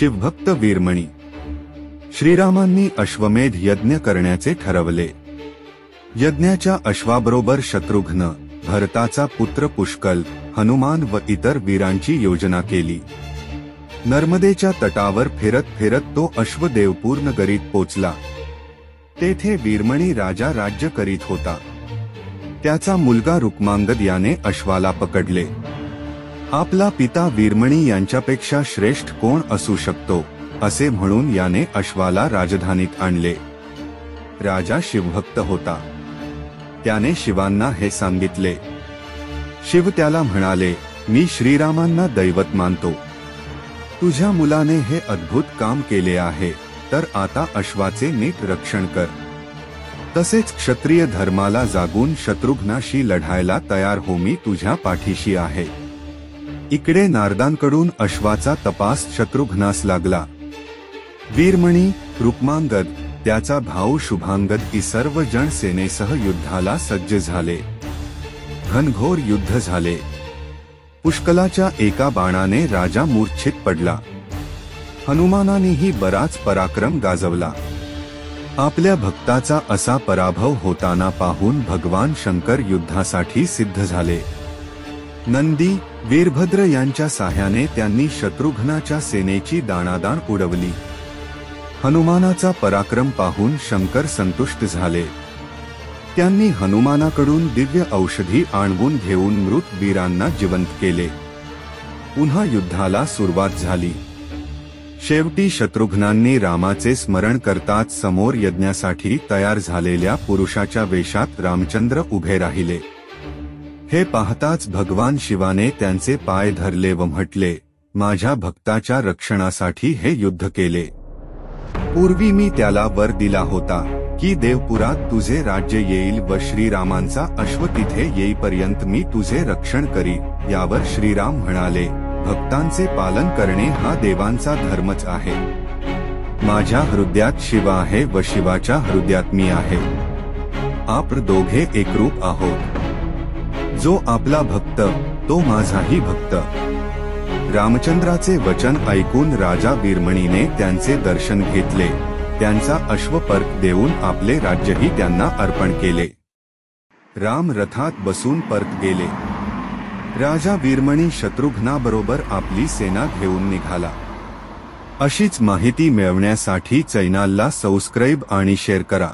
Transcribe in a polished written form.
शिवभक्त वीरमणी. श्रीरामांनी अश्वमेध यज्ञ करण्याचे ठरवले. यज्ञाच्या अश्वाबरोबर शत्रुघ्न, भरताचा पुत्र पुष्कल, हनुमान व इतर वीरांची योजना केली. नर्मदेच्या तटावर फिरत फिरत तो अश्व देवपूर नगरीत पोचला. तेथे वीरमणी राजा राज्य करीत होता. त्याचा मुलगा रुक्मांगद याने अश्वाला पकडले. आपला पिता वीरमणी यांच्यापेक्षा श्रेष्ठ कोण असू शकतो असे म्हणून याने अश्वाला राजधानीत आणले. राजा शिवभक्त होता. त्याने शिवांना हे सांगितले. शिव त्याला म्हणाले, मी श्रीरामांना दैवत मानतो. तुझ्या मुलाने हे अद्भुत काम केले आहे, तर आता अश्वाचे नीट रक्षण कर. तसेच क्षत्रिय धर्माला जागून शत्रुघ्नाशी लढायला तयार हो, मी तुझ्या पाठीशी आहे. इकडे नारदांकडून अश्वाचा तपास शत्रुघ्नास लागला. वीरमणी, रुक्मांगद, त्याचा भाऊ शुभांगद ही सर्व जण सेनेसह युद्धाला सज्ज झाले. घनघोर युद्ध झाले. पुष्कलाच्या एका बाणाने राजा मूर्छित पडला. हनुमानानेही बराच पराक्रम गाजवला. आपल्या भक्ताचा असा पराभव होताना पाहून भगवान शंकर युद्धासाठी सिद्ध झाले. नंदी, वीरभद्र यांच्या साह्याने त्यांनी शत्रुघ्नाच्या सेनेची दाणादाण उडवली. हनुमानाचा पराक्रम पाहून शंकर संतुष्ट झाले. त्यांनी हनुमानाकडून दिव्य औषधी आणवून घेऊन मृत वीरांना जिवंत केले. पुन्हा युद्धाला सुरुवात झाली. शेवटी शत्रुघ्नांनी रामाचे स्मरण करताच समोर यज्ञासाठी तयार झालेल्या पुरुषाच्या वेशात रामचंद्र उभे राहिले. हे पाहताच भगवान शिवाने त्यांचे पाय धरले व म्हटले, माझ्या भक्ताच्या रक्षणासाठी हे युद्ध केले. पूर्वी मी त्याला वर दिला होता की देवपुरात तुझे राज्य येईल व श्रीरामांचा अश्व तिथे येईपर्यंत मी तुझे रक्षण करी. यावर श्रीराम म्हणाले, भक्तांचे पालन करणे हा देवांचा धर्मच आहे. माझ्या हृदयात शिव आहे व शिवाच्या हृदयात मी आहे. आपण दोघे एकरूप आहोत. जो आपला भक्त तो माझाही भक्त. रामचंद्राचे वचन ऐकून राजा वीरमणीने त्यांचे दर्शन घेतले. त्यांचा अश्व परत देऊन आपले राज्यही त्यांना अर्पण केले. राम रथात बसून परत गेले. राजा वीरमणी शत्रुघ्नाबरोबर आपली सेना घेऊन निघाला. अशीच माहिती मिळवण्यासाठी चॅनलला सबस्क्राईब आणि शेअर करा.